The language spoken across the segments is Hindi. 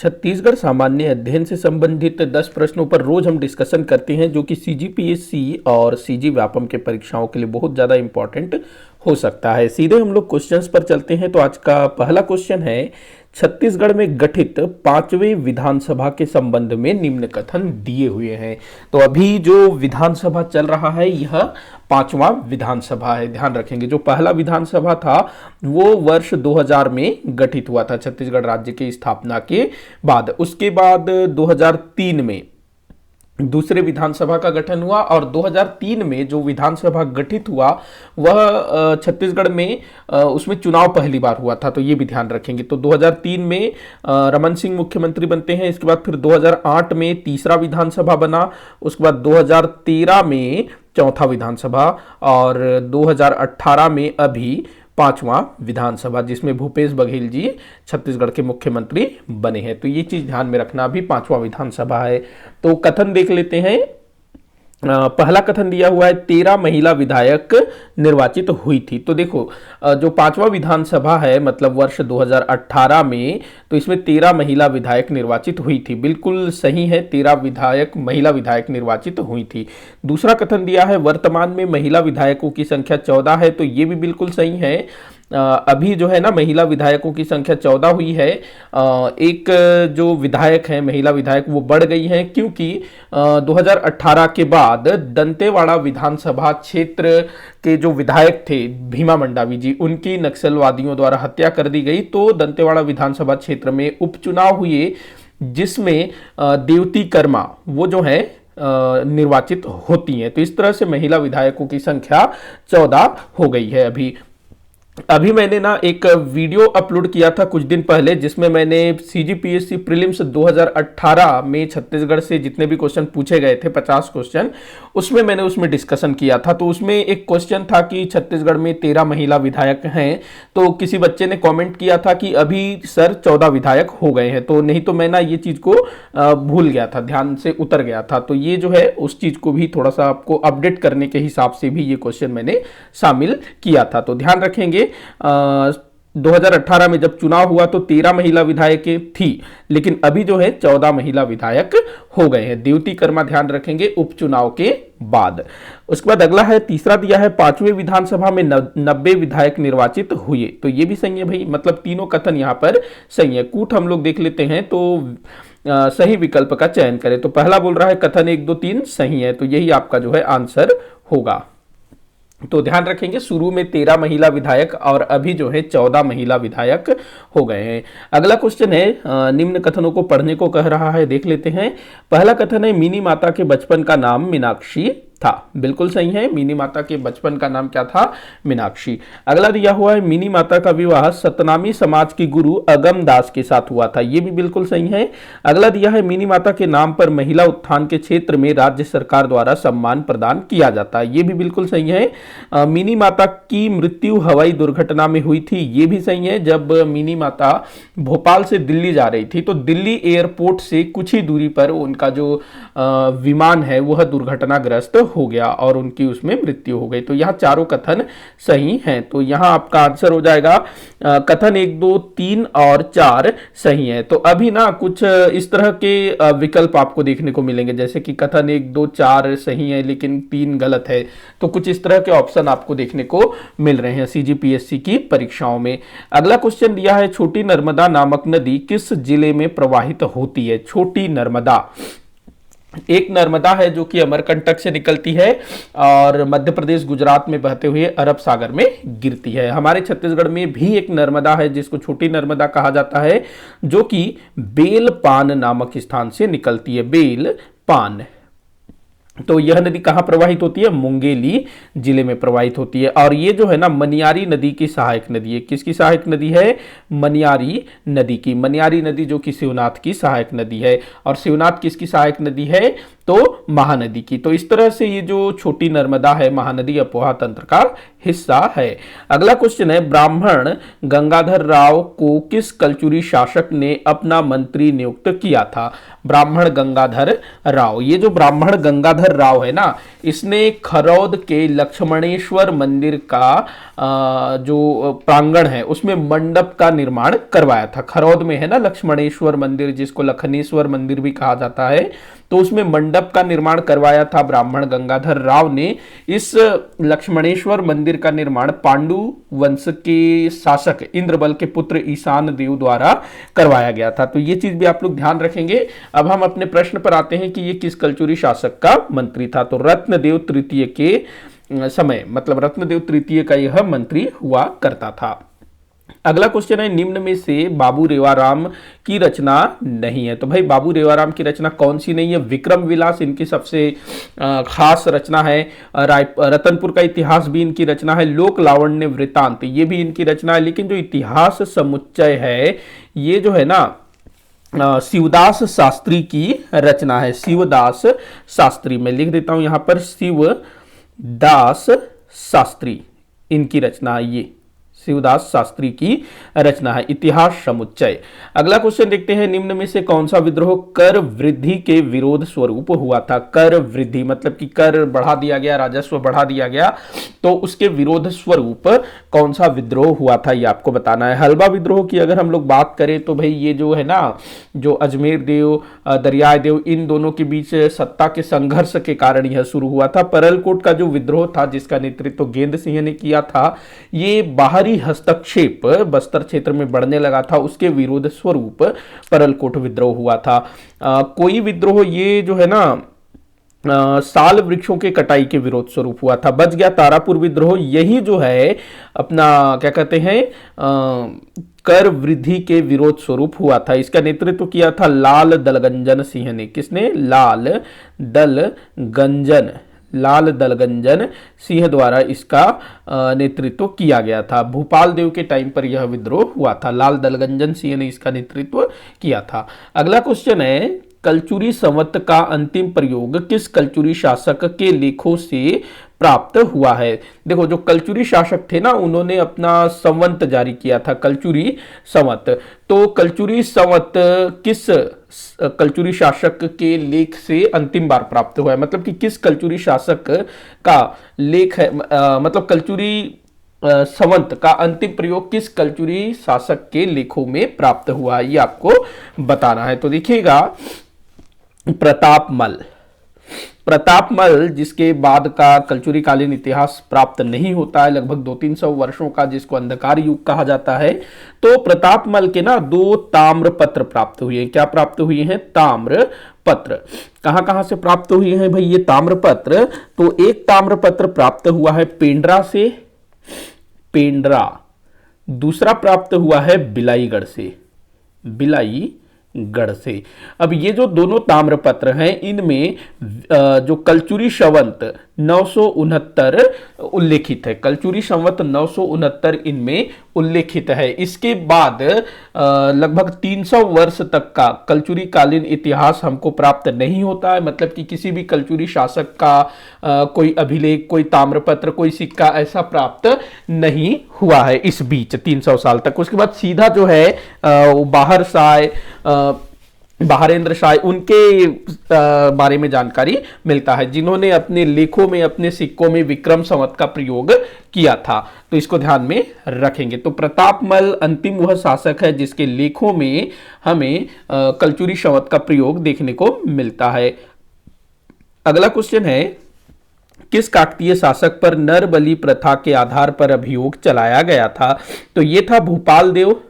छत्तीसगढ़ सामान्य अध्ययन से संबंधित 10 प्रश्नों पर रोज हम डिस्कशन करते हैं, जो कि सीजीपीएससी और सीजी व्यापम के परीक्षाओं के लिए बहुत ज़्यादा इंपॉर्टेंट हो सकता है। सीधे हम लोग क्वेश्चंस पर चलते हैं। तो आज का पहला क्वेश्चन है, छत्तीसगढ़ में गठित 5वें विधानसभा के संबंध में निम्न कथन दिए हुए हैं। तो अभी जो विधानसभा चल रहा है यह 5वां विधानसभा है। ध्यान रखेंगे, जो पहला विधानसभा था वो वर्ष 2000 में गठित हुआ था छत्तीसगढ़ राज्य की स्थापना के बाद। उसके बाद 2003 में दूसरे विधानसभा का गठन हुआ और 2003 में जो विधानसभा गठित हुआ वह छत्तीसगढ़ में उसमें चुनाव पहली बार हुआ था। तो ये भी ध्यान रखेंगे। तो 2003 में रमन सिंह मुख्यमंत्री बनते हैं। इसके बाद फिर 2008 में तीसरा विधानसभा बना। उसके बाद 2013 में चौथा विधानसभा और 2018 में अभी 5वां विधानसभा, जिसमें भूपेश बघेल जी छत्तीसगढ़ के मुख्यमंत्री बने हैं। तो ये चीज ध्यान में रखना, अभी 5वां विधानसभा है। तो कथन देख लेते हैं। पहला कथन दिया हुआ है, 13 महिला विधायक निर्वाचित हुई थी। तो देखो, जो 5वां विधानसभा है मतलब वर्ष 2018 में, तो इसमें 13 महिला विधायक निर्वाचित हुई थी। बिल्कुल सही है, 13 महिला विधायक निर्वाचित हुई थी। दूसरा कथन दिया है, वर्तमान में महिला विधायकों की संख्या 14 है। तो ये भी बिल्कुल सही है। अभी जो है ना महिला विधायकों की संख्या 14 हुई है। एक जो विधायक है महिला विधायक वो बढ़ गई है, क्योंकि 2018 के बाद दंतेवाड़ा विधानसभा क्षेत्र के जो विधायक थे भीमा मंडावी जी, उनकी नक्सलवादियों द्वारा हत्या कर दी गई। तो दंतेवाड़ा विधानसभा क्षेत्र में उपचुनाव हुए, जिसमें देवती कर्मा वो जो है निर्वाचित होती हैं। तो इस तरह से महिला विधायकों की संख्या 14 हो गई है। अभी मैंने ना एक वीडियो अपलोड किया था कुछ दिन पहले, जिसमें मैंने सीजीपीएससी प्रीलिम्स 2018 में छत्तीसगढ़ से जितने भी क्वेश्चन पूछे गए थे 50 क्वेश्चन, उसमें डिस्कशन किया था। तो उसमें एक क्वेश्चन था कि छत्तीसगढ़ में 13 महिला विधायक हैं। तो किसी बच्चे ने कमेंट किया था कि अभी सर 14 विधायक हो गए हैं। तो नहीं तो मैं ना ये चीज को भूल गया था, ध्यान से उतर गया था। तो ये जो है उस चीज को भी थोड़ा सा आपको अपडेट करने के हिसाब से भी ये क्वेश्चन मैंने शामिल किया था। तो ध्यान रखेंगे, 2018 में जब चुनाव हुआ तो 13 महिला विधायक थी, लेकिन अभी जो है 14 महिला विधायक हो गए हैं। देवती कर्मा ध्यान रखेंगे उपचुनाव के बाद। उसके बाद अगला है, तीसरा दिया है, 5वें विधानसभा में 90 विधायक निर्वाचित हुए। तो ये भी सही है भाई, मतलब तीनों कथन यहां पर सही है। कूट हम लोग देख लेते हैं तो सही विकल्प का चयन करें। तो पहला बोल रहा है कथन 1, 2, 3 सही है। तो यही आपका जो है आंसर होगा। तो ध्यान रखेंगे, शुरू में 13 महिला विधायक और अभी जो है 14 महिला विधायक हो गए हैं। अगला क्वेश्चन है, निम्न कथनों को पढ़ने को कह रहा है, देख लेते हैं। पहला कथन है, मिनी माता के बचपन का नाम मीनाक्षी था। बिल्कुल सही है, मिनी माता के बचपन का नाम क्या था? मीनाक्षी। अगला दिया हुआ है, मिनी माता का विवाह सतनामी समाज की गुरु अगम दास के साथ हुआ था। यह भी बिल्कुल सही है। अगला दिया है, मिनी माता के नाम पर महिला उत्थान के क्षेत्र में राज्य सरकार द्वारा सम्मान प्रदान किया जाता है। यह भी बिल्कुल सही है। मिनी माता की मृत्यु हवाई दुर्घटना में हुई थी। यह भी सही है। जब मिनी माता भोपाल से दिल्ली जा रही थी तो दिल्ली एयरपोर्ट से कुछ ही दूरी पर उनका जो विमान है वह दुर्घटनाग्रस्त हो गया और उनकी उसमें मृत्यु हो गई। तो यहाँ चारों कथन सही हैं। तो यहाँ आपका आंसर हो जाएगा कथन 1, 2, 3 और 4 सही है। तो अभी ना कुछ इस तरह के विकल्प आपको देखने को मिलेंगे, जैसे कि कथन 1, 2, 4 सही है लेकिन 3 गलत है। तो कुछ इस तरह के ऑप्शन आपको देखने को मिल रहे हैं सीजीपीएससी की परीक्षाओं में। अगला क्वेश्चन दिया है, छोटी नर्मदा नामक नदी किस जिले में प्रवाहित होती है? छोटी नर्मदा एक नर्मदा है जो कि अमरकंटक से निकलती है और मध्य प्रदेश गुजरात में बहते हुए अरब सागर में गिरती है। हमारे छत्तीसगढ़ में भी एक नर्मदा है जिसको छोटी नर्मदा कहा जाता है, जो कि बेलपान नामक स्थान से निकलती है। बेलपान। तो यह नदी कहां प्रवाहित होती है? मुंगेली जिले में प्रवाहित होती है। और ये जो है ना मनियारी नदी की सहायक नदी है। किसकी सहायक नदी है? मनियारी नदी की। मनियारी नदी जो कि शिवनाथ की सहायक नदी है। और शिवनाथ किसकी सहायक नदी है? तो महानदी की। तो इस तरह से ये जो छोटी नर्मदा है महानदी अपोहा तंत्र का हिस्सा है। अगला क्वेश्चन है, ब्राह्मण गंगाधर राव को किस कलचुरी शासक ने अपना मंत्री नियुक्त किया था? ब्राह्मण गंगाधर राव। ये जो ब्राह्मण गंगाधर गंगाधर राव है ना, इसने खरौद के लक्ष्मणेश्वर मंदिर का जो प्रांगण है उसमें मंडप का निर्माण करवाया था। खरौद में है ना लक्ष्मणेश्वर मंदिर, जिसको लखनेश्वर मंदिर भी कहा जाता है, तो उसमें मंडप का निर्माण करवाया था ब्राह्मण गंगाधर राव ने। इस लक्ष्मणेश्वर मंदिर का निर्माण पांडु वंश के शासक इंद्रबल के पुत्र ईशान देव द्वारा करवाया गया था। तो ये चीज भी आप लोग ध्यान रखेंगे। अब हम अपने प्रश्न पर आते हैं कि ये किस कलचुरी शासक का मंत्री था। तो रत्नदेव तृतीय के समय, मतलब रत्नदेव तृतीय का यह मंत्री हुआ करता था। अगला क्वेश्चन है, निम्न में से बाबू रेवाराम की रचना नहीं है। तो भाई बाबू रेवाराम की रचना कौन सी नहीं है? विक्रम विलास इनकी सबसे खास रचना है। रतनपुर का इतिहास भी इनकी रचना है। लोक लावण्य वृतांत ये भी इनकी रचना है। लेकिन जो इतिहास समुच्चय है ये जो है ना शिवदास शास्त्री की रचना है। शिवदास शास्त्री, मैं लिख देता हूं यहां पर, शिवदास शास्त्री इनकी रचना है, ये शिवदास शास्त्री की रचना है इतिहास समुच्चय। अगला क्वेश्चन देखते हैं, निम्न में से कौन सा विद्रोह कर वृद्धि के विरोध स्वरूप हुआ था? कर वृद्धि मतलब कि कर बढ़ा दिया गया, राजस्व बढ़ा दिया गया, तो उसके विरोध स्वरूप कौन सा विद्रोह हुआ था ये आपको बताना है। हलवा विद्रोह की अगर हम लोग बात करें तो भाई ये जो है ना, जो अजमेर देव दरियाए देव इन दोनों के बीच सत्ता के संघर्ष के कारण यह शुरू हुआ था। परलकोट का जो विद्रोह था जिसका नेतृत्व गेंद सिंह ने किया था, ये बाहरी हस्तक्षेप बस्तर क्षेत्र में बढ़ने लगा था, उसके विरोध स्वरूप परलकोट विद्रोह हुआ था। कोई विद्रोह ये जो है ना साल वृक्षों के कटाई के विरोध स्वरूप हुआ था। बच गया तारापुर विद्रोह, यही जो है अपना क्या कहते हैं कर वृद्धि के विरोध स्वरूप हुआ था। इसका नेतृत्व किया था लाल दलगंजन सिंह ने। किसने? लाल दलगंजन सिंह द्वारा इसका नेतृत्व किया गया था। भूपाल देव के टाइम पर यह विद्रोह हुआ था। लाल दलगंजन सिंह ने इसका नेतृत्व किया था। अगला क्वेश्चन है, कलचुरी संवत का अंतिम प्रयोग किस कलचुरी शासक के लेखों से प्राप्त हुआ है? देखो जो कलचुरी शासक थे ना, उन्होंने अपना संवत जारी किया था, कलचुरी संवत। तो कलचुरी संवत किस कलचुरी शासक के लेख से अंतिम बार प्राप्त हुआ है? मतलब कि किस कलचुरी शासक का लेख है, मतलब कलचुरी संवत का अंतिम प्रयोग किस कलचुरी शासक के लेखों में प्राप्त हुआ है, ये आपको बताना है। तो देखिएगा, प्रतापमल जिसके बाद का कलचुरी कालीन इतिहास प्राप्त नहीं होता है, लगभग 200-300 वर्षों का, जिसको अंधकार युग कहा जाता है। तो प्रतापमल के ना 2 ताम्र पत्र प्राप्त हुए हैं। क्या प्राप्त हुए हैं? ताम्र पत्र। कहां कहां से प्राप्त हुए हैं भाई ये ताम्र पत्र? तो एक ताम्र पत्र प्राप्त हुआ है पेंड्रा से, पेंड्रा। दूसरा प्राप्त हुआ है बिलाईगढ़ से, बिलाईगढ़ से। अब ये जो दोनों ताम्रपत्र हैं, इनमें जो कलचुरी संवत 969 उल्लेखित है। कलचुरी संवत 969 इनमें उल्लेखित है। इसके बाद लगभग 300 वर्ष तक का कलचुरी कालीन इतिहास हमको प्राप्त नहीं होता है। मतलब कि किसी भी कलचुरी शासक का कोई अभिलेख, कोई ताम्रपत्र, कोई सिक्का ऐसा प्राप्त नहीं हुआ है इस बीच 300 साल तक। उसके बाद सीधा जो है बाहर साय, बहारेंद्र शाह, उनके बारे में जानकारी मिलता है, जिन्होंने अपने लेखों में, अपने सिक्कों में विक्रम संवत का प्रयोग किया था। तो इसको ध्यान में रखेंगे। तो प्रतापमल अंतिम वह शासक है जिसके लेखों में हमें कलचुरी संवत का प्रयोग देखने को मिलता है। अगला क्वेश्चन है, किस काकतीय शासक पर नरबलि प्रथा के आधार पर अभियोग चलाया गया था? तो यह था भूपाल देव।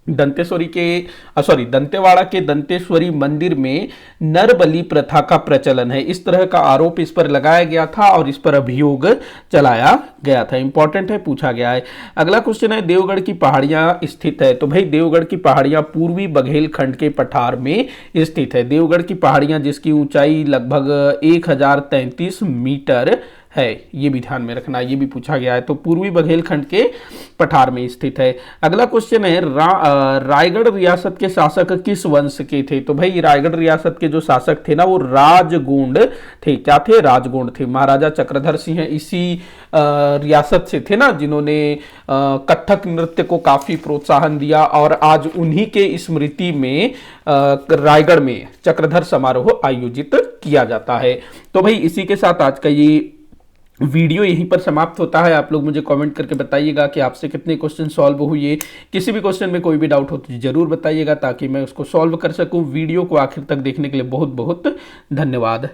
दंतेवाड़ा के दंतेश्वरी मंदिर में नरबलि प्रथा का प्रचलन है, इस तरह का आरोप इस पर लगाया गया था और इस पर अभियोग चलाया गया था। इंपॉर्टेंट है, पूछा गया है। अगला क्वेश्चन है, देवगढ़ की पहाड़ियां स्थित है। तो भाई देवगढ़ की पहाड़ियां पूर्वी बघेलखंड के पठार में स्थित है। देवगढ़ की पहाड़ियां जिसकी ऊंचाई लगभग 1033 मीटर है, ये भी ध्यान में रखना, ये भी पूछा गया है। तो पूर्वी बघेलखंड के पठार में स्थित है। अगला क्वेश्चन है, रायगढ़ रियासत के शासक किस वंश के थे? तो भाई रायगढ़ रियासत के जो शासक थे ना, वो राजगोंड थे। क्या थे? राजगोंड थे। महाराजा चक्रधर सिंह इसी रियासत से थे ना, जिन्होंने कथक नृत्य को काफी प्रोत्साहन दिया, और आज उन्हीं के स्मृति में रायगढ़ में चक्रधर समारोह आयोजित किया जाता है। तो भाई इसी के साथ आज का ये वीडियो यहीं पर समाप्त होता है। आप लोग मुझे कमेंट करके बताइएगा कि आपसे कितने क्वेश्चन सॉल्व हुए। किसी भी क्वेश्चन में कोई भी डाउट हो तो जरूर बताइएगा ताकि मैं उसको सॉल्व कर सकूं। वीडियो को आखिर तक देखने के लिए बहुत बहुत धन्यवाद।